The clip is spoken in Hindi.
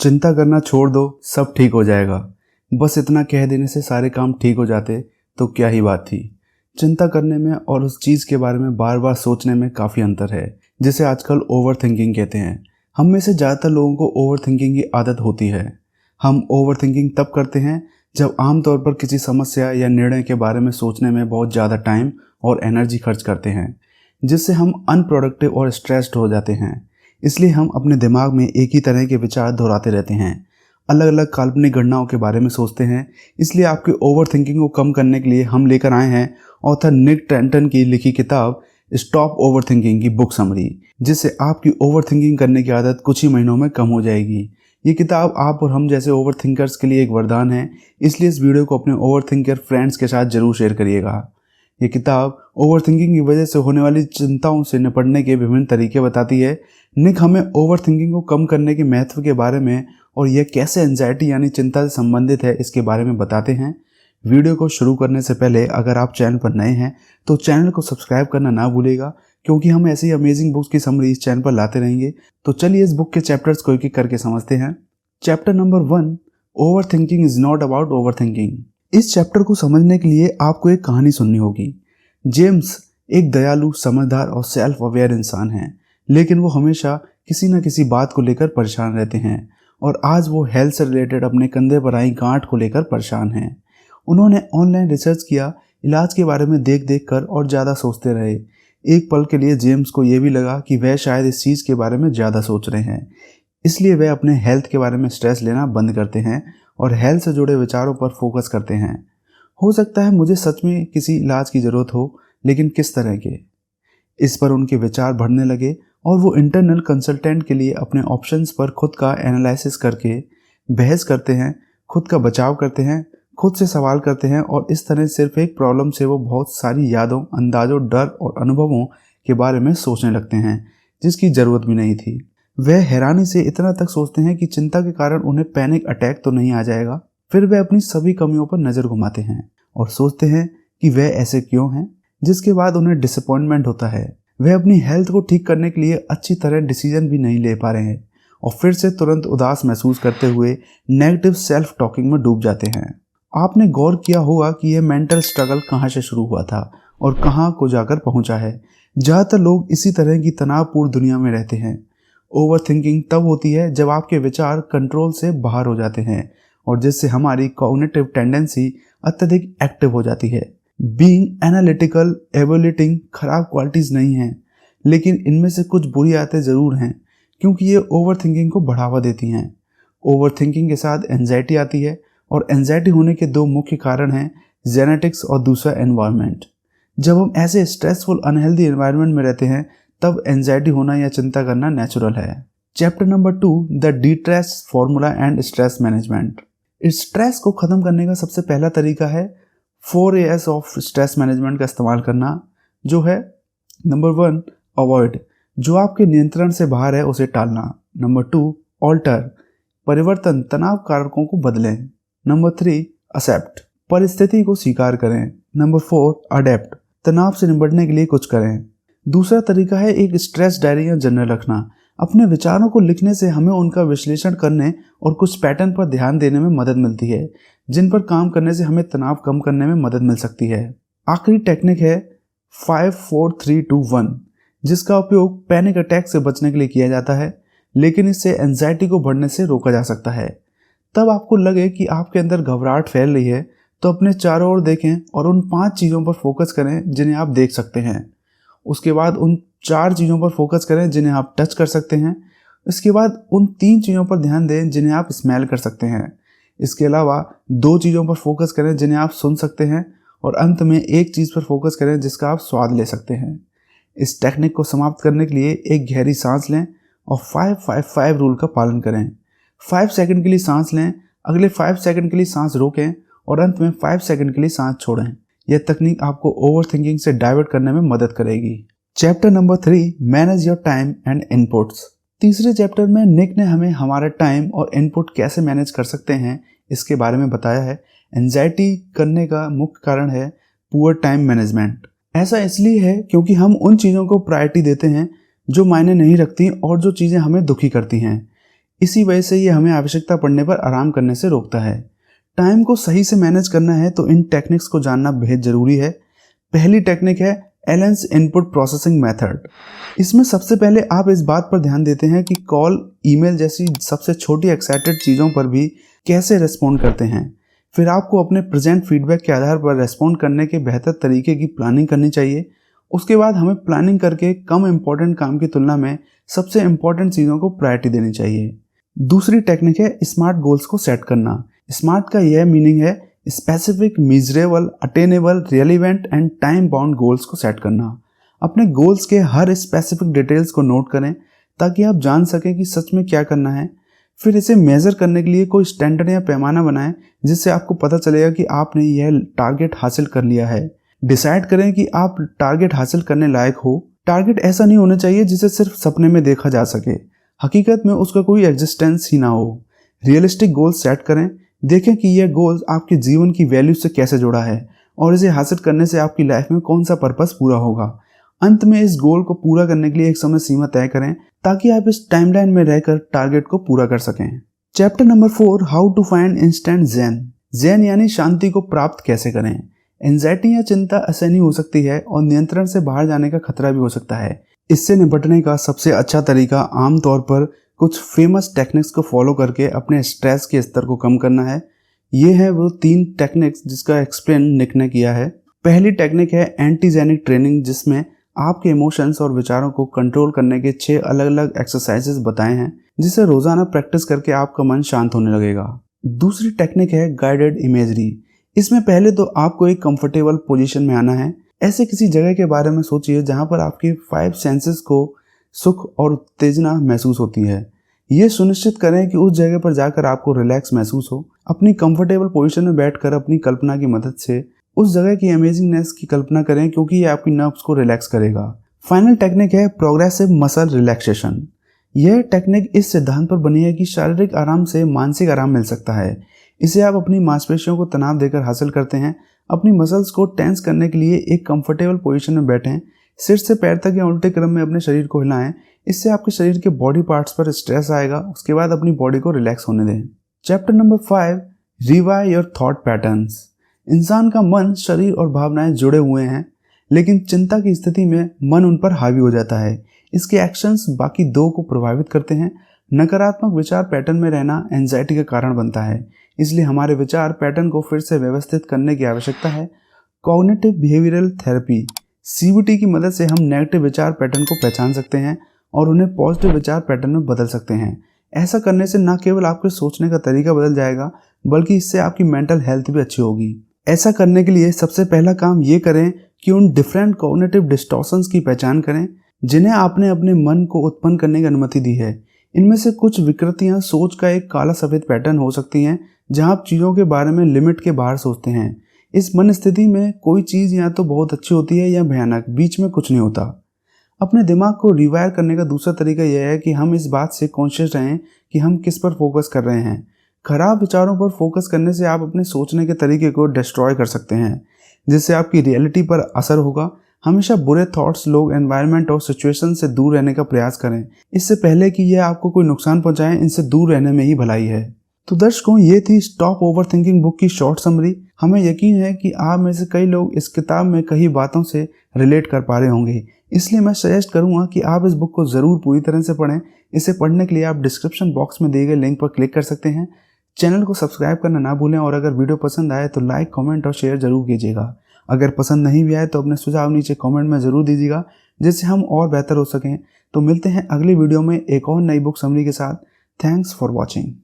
चिंता करना छोड़ दो, सब ठीक हो जाएगा। बस इतना कह देने से सारे काम ठीक हो जाते तो क्या ही बात थी। चिंता करने में और उस चीज़ के बारे में बार बार सोचने में काफ़ी अंतर है, जिसे आजकल ओवर थिंकिंग कहते हैं। हम में से ज़्यादातर लोगों को ओवर थिंकिंग की आदत होती है। हम ओवर थिंकिंग तब करते हैं जब आमतौर पर किसी समस्या या निर्णय के बारे में सोचने में बहुत ज़्यादा टाइम और एनर्जी खर्च करते हैं, जिससे हम अनप्रोडक्टिव और स्ट्रेस्ड हो जाते हैं। इसलिए हम अपने दिमाग में एक ही तरह के विचार दोहराते रहते हैं, अलग अलग काल्पनिक घटनाओं के बारे में सोचते हैं। इसलिए आपकी ओवर थिंकिंग को कम करने के लिए हम लेकर आए हैं ऑथर निक टेंटन की लिखी किताब स्टॉप ओवर थिंकिंग की बुक समरी, जिससे आपकी ओवर थिंकिंग करने की आदत कुछ ही महीनों में कम हो जाएगी। ये किताब आप और हम जैसे ओवर थिंकर्स के लिए एक वरदान है, इसलिए इस वीडियो को अपने ओवर थिंकर फ्रेंड्स के साथ जरूर शेयर करिएगा। ये किताब ओवर थिंकिंग की वजह से होने वाली चिंताओं से निपटने के विभिन्न तरीके बताती है। निक हमें ओवर थिंकिंग को कम करने के महत्व के बारे में और यह कैसे एंजाइटी यानी चिंता से संबंधित है इसके बारे में बताते हैं। वीडियो को शुरू करने से पहले अगर आप चैनल पर नए हैं तो चैनल को सब्सक्राइब करना ना भूलिएगा, क्योंकि हम ऐसी अमेजिंग बुक्स की समरी इस चैनल पर लाते रहेंगे। तो चलिए इस बुक के चैप्टर्स को एक एक करके समझते हैं। Chapter number 1, over thinking is not about over thinking. इस चैप्टर को समझने के लिए आपको एक कहानी सुननी होगी। जेम्स एक दयालु, समझदार और सेल्फ अवेयर इंसान है, लेकिन वो हमेशा किसी न किसी बात को लेकर परेशान रहते हैं और आज वो हेल्थ से रिलेटेड अपने कंधे पर आई गांठ को लेकर परेशान हैं। उन्होंने ऑनलाइन रिसर्च किया, इलाज के बारे में देख देख कर और ज़्यादा सोचते रहे। एक पल के लिए जेम्स को ये भी लगा कि वह शायद इस चीज़ के बारे में ज़्यादा सोच रहे हैं, इसलिए वह अपने हेल्थ के बारे में स्ट्रेस लेना बंद करते हैं और हेल्थ से जुड़े विचारों पर फोकस करते हैं। हो सकता है मुझे सच में किसी इलाज की ज़रूरत हो, लेकिन किस तरह के? इस पर उनके विचार बढ़ने लगे और वो इंटरनल कंसल्टेंट के लिए अपने ऑप्शंस पर खुद का एनालिसिस करके बहस करते हैं, खुद का बचाव करते हैं, खुद से सवाल करते हैं और इस तरह सिर्फ एक प्रॉब्लम से वो बहुत सारी यादों, अंदाज़ों, डर और अनुभवों के बारे में सोचने लगते हैं जिसकी ज़रूरत भी नहीं थी। वह हैरानी से इतना तक सोचते हैं कि चिंता के कारण उन्हें पैनिक अटैक तो नहीं आ जाएगा। फिर वे अपनी सभी कमियों पर नज़र घुमाते हैं और सोचते हैं कि वह ऐसे क्यों हैं, जिसके बाद उन्हें डिसअपॉइंटमेंट होता है। वह अपनी हेल्थ को ठीक करने के लिए अच्छी तरह डिसीजन भी नहीं ले पा रहे हैं और फिर से तुरंत उदास महसूस करते हुए नेगेटिव सेल्फ टॉकिंग में डूब जाते हैं। आपने गौर किया होगा कि यह मेंटल स्ट्रगल कहाँ से शुरू हुआ था और कहाँ को जाकर पहुँचा है। ज़्यादातर लोग इसी तरह की तनावपूर्ण दुनिया में रहते हैं। ओवर थिंकिंग तब होती है जब आपके विचार कंट्रोल से बाहर हो जाते हैं और जिससे हमारी कॉग्निटिव टेंडेंसी अत्यधिक एक्टिव हो जाती है। बीइंग एनालिटिकल, एवल्यूटिंग खराब क्वालिटीज़ नहीं हैं, लेकिन इनमें से कुछ बुरी आदतें ज़रूर हैं, क्योंकि ये ओवर थिंकिंग को बढ़ावा देती हैं। ओवर थिंकिंग के साथ एंजाइटी आती है और एंजाइटी होने के दो मुख्य कारण हैं, जेनेटिक्स और दूसरा एनवायरनमेंट। जब हम ऐसे स्ट्रेसफुल, अनहेल्दी एनवायरनमेंट में रहते हैं तब एंजाइटी होना या चिंता करना नेचुरल है। Chapter number 2, the D-stress formula and stress management. इस स्ट्रेस को ख़त्म करने का सबसे पहला तरीका है 4 A's ऑफ स्ट्रेस मैनेजमेंट का इस्तेमाल करना, जो है नंबर 1, अवॉइड, जो आपके नियंत्रण से बाहर है उसे टालना। नंबर 2, ऑल्टर, परिवर्तन, तनाव कारकों को बदलें। नंबर 3, एक्सेप्ट, परिस्थिति को स्वीकार करें। नंबर 4, अडेप्ट, तनाव से निपटने के लिए कुछ करें। दूसरा तरीका है एक स्ट्रेस डायरी या जर्नल रखना। अपने विचारों को लिखने से हमें उनका विश्लेषण करने और कुछ पैटर्न पर ध्यान देने में मदद मिलती है, जिन पर काम करने से हमें तनाव कम करने में मदद मिल सकती है। आखिरी टेक्निक है 5 4 3 2 1, जिसका उपयोग पैनिक अटैक से बचने के लिए किया जाता है, लेकिन इससे एंजाइटी को बढ़ने से रोका जा सकता है। तब आपको लगे कि आपके अंदर घबराहट फैल रही है तो अपने चारों ओर देखें और उन 5 चीज़ों पर फोकस करें जिन्हें आप देख सकते हैं। उसके बाद उन 4 चीज़ों पर फोकस करें जिन्हें आप टच कर सकते हैं। इसके बाद उन 3 चीज़ों पर ध्यान दें जिन्हें आप स्मेल कर सकते हैं। इसके अलावा 2 चीज़ों पर फोकस करें जिन्हें आप सुन सकते हैं और अंत में एक चीज़ पर फोकस करें जिसका आप स्वाद ले सकते हैं। इस टेक्निक को समाप्त करने के लिए एक गहरी सांस लें और 5-5-5 रूल का पालन करें। 5 सेकंड के लिए सांस लें, अगले 5 सेकंड के लिए सांस रोकें और अंत में 5 सेकंड के लिए सांस छोड़ें। यह तकनीक आपको ओवर थिंकिंग से डाइवर्ट करने में मदद करेगी। Chapter number 3, manage your time and inputs. तीसरे चैप्टर में निक ने हमें हमारा टाइम और इनपुट कैसे मैनेज कर सकते हैं इसके बारे में बताया है। एंजाइटी करने का मुख्य कारण है पुअर टाइम मैनेजमेंट। ऐसा इसलिए है क्योंकि हम उन चीज़ों को प्रायोरिटी देते हैं जो मायने नहीं रखती और जो चीज़ें हमें दुखी करती हैं। इसी वजह से ये हमें आवश्यकता पड़ने पर आराम करने से रोकता है। टाइम को सही से मैनेज करना है तो इन टेक्निक्स को जानना बेहद ज़रूरी है। पहली टेक्निक है एलन्स इनपुट प्रोसेसिंग मेथड। इसमें सबसे पहले आप इस बात पर ध्यान देते हैं कि कॉल, ईमेल जैसी सबसे छोटी एक्साइटेड चीज़ों पर भी कैसे रेस्पॉन्ड करते हैं। फिर आपको अपने प्रेजेंट फीडबैक के आधार पर रेस्पॉन्ड करने के बेहतर तरीके की प्लानिंग करनी चाहिए। उसके बाद हमें प्लानिंग करके कम इम्पोर्टेंट काम की तुलना में सबसे इम्पोर्टेंट चीज़ों को प्रायोरिटी देनी चाहिए। दूसरी टेक्निक है स्मार्ट गोल्स को सेट करना। स्मार्ट का यह मीनिंग है specific, measurable, attainable, relevant and time bound goals को सेट करना। अपने गोल्स के हर स्पेसिफिक डिटेल्स को नोट करें ताकि आप जान सकें कि सच में क्या करना है। फिर इसे मेज़र करने के लिए कोई स्टैंडर्ड या पैमाना बनाएं जिससे आपको पता चलेगा कि आपने यह टारगेट हासिल कर लिया है। डिसाइड करें कि आप टारगेट हासिल करने लायक हो। टारगेट ऐसा नहीं होना चाहिए जिसे सिर्फ सपने में देखा जा सके, हकीकत में उसका कोई एग्जिस्टेंस ही ना हो। रियलिस्टिक गोल्स सेट करें, देखें कि यह गोल्स आपके जीवन की वैल्यू से कैसे जुड़ा है और इसे हासिल करने से आपकी लाइफ में कौन सा पर्पस पूरा होगा। अंत में इस गोल को पूरा करने के लिए एक समय सीमा तय करें ताकि आप इस टाइमलाइन में रहकर टारगेट को पूरा कर सकें। Chapter number 4, how to find instant zen. Zen यानी शांति को प्राप्त कैसे करें। एंजाइटी या चिंता असहनीय हो सकती है और नियंत्रण से बाहर जाने का खतरा भी हो सकता है। इससे निपटने का सबसे अच्छा तरीका आमतौर पर कुछ फेमस टेक्निक्स को फॉलो करके अपने स्ट्रेस के स्तर को कम करना है। ये है वो 3 टेक्निक्स जिसका एक्सप्लेन निक ने किया है। पहली टेक्निक है एंटीजेनिक ट्रेनिंग, जिसमें आपके इमोशंस और विचारों को कंट्रोल करने के 6 अलग अलग एक्सरसाइजेस बताए हैं जिसे रोजाना प्रैक्टिस करके आपका मन शांत होने लगेगा। दूसरी टेक्निक है गाइडेड इमेजरी। इसमें पहले तो आपको एक कंफर्टेबल पोजीशन में आना है। ऐसे किसी जगह के बारे में सोचिए जहां पर आपके 5 सेंसेस को सुख और उत्तेजना महसूस होती है। ये सुनिश्चित करें कि उस जगह पर जाकर आपको रिलैक्स महसूस हो। अपनी कंफर्टेबल पोजीशन में बैठकर अपनी कल्पना की मदद से उस जगह की अमेजिंगनेस की कल्पना करें क्योंकि ये आपकी नर्व्स को रिलैक्स करेगा। फाइनल टेक्निक है प्रोग्रेसिव मसल रिलैक्सेशन। यह टेक्निक इस सिद्धांत पर बनी है कि शारीरिक आराम से मानसिक आराम मिल सकता है। इसे आप अपनी मांसपेशियों को तनाव देकर हासिल करते हैं। अपनी मसल्स को टेंस करने के लिए एक कंफर्टेबल पोजीशन में बैठें। सिर से पैर तक या उल्टे क्रम में अपने शरीर को हिलाएं। इससे आपके शरीर के बॉडी पार्ट्स पर स्ट्रेस आएगा। उसके बाद अपनी बॉडी को रिलैक्स होने दें। Chapter number 5, revive your thought patterns. इंसान का मन, शरीर और भावनाएं जुड़े हुए हैं, लेकिन चिंता की स्थिति में मन उन पर हावी हो जाता है। इसके एक्शंस बाकी 2 को प्रभावित करते हैं। नकारात्मक विचार पैटर्न में रहना एंजाइटी का कारण बनता है, इसलिए हमारे विचार पैटर्न को फिर से व्यवस्थित करने की आवश्यकता है। कॉग्निटिव बिहेवियरल थेरेपी CBT की मदद से हम नेगेटिव विचार पैटर्न को पहचान सकते हैं और उन्हें पॉजिटिव विचार पैटर्न में बदल सकते हैं। ऐसा करने से न केवल आपके सोचने का तरीका बदल जाएगा बल्कि इससे आपकी मेंटल हेल्थ भी अच्छी होगी। ऐसा करने के लिए सबसे पहला काम ये करें कि उन डिफरेंट कॉग्निटिव डिस्टॉर्शंस की पहचान करें जिन्हें आपने अपने मन को उत्पन्न करने की अनुमति दी है। इनमें से कुछ विकृतियां सोच का एक काला सफ़ेद पैटर्न हो सकती हैं जहां आप चीज़ों के बारे में लिमिट के बाहर सोचते हैं। इस मन स्थिति में कोई चीज़ या तो बहुत अच्छी होती है या भयानक, बीच में कुछ नहीं होता। अपने दिमाग को रिवायर करने का दूसरा तरीका यह है कि हम इस बात से कॉन्शियस रहें कि हम किस पर फोकस कर रहे हैं। खराब विचारों पर फोकस करने से आप अपने सोचने के तरीके को डिस्ट्रॉय कर सकते हैं, जिससे आपकी रियलिटी पर असर होगा। हमेशा बुरे थॉट्स, लोग, एनवायरनमेंट और सिचुएशन से दूर रहने का प्रयास करें। इससे पहले कि यह आपको कोई नुकसान पहुंचाएं, इनसे दूर रहने में ही भलाई है। तो दर्शकों, ये थी स्टॉप ओवरथिंकिंग बुक की शॉर्ट समरी। हमें यकीन है कि आप में से कई लोग इस किताब में कई बातों से रिलेट कर पा रहे होंगे, इसलिए मैं सजेस्ट करूंगा कि आप इस बुक को ज़रूर पूरी तरह से पढ़ें। इसे पढ़ने के लिए आप डिस्क्रिप्शन बॉक्स में दिए गए लिंक पर क्लिक कर सकते हैं। चैनल को सब्सक्राइब करना ना भूलें और अगर वीडियो पसंद आए तो लाइक, कमेंट और शेयर जरूर कीजिएगा। अगर पसंद नहीं भी आए तो अपने सुझाव नीचे कमेंट में ज़रूर दीजिएगा, जिससे हम और बेहतर हो सकें। तो मिलते हैं अगली वीडियो में एक और नई बुक समरी के साथ। Thanks for watching.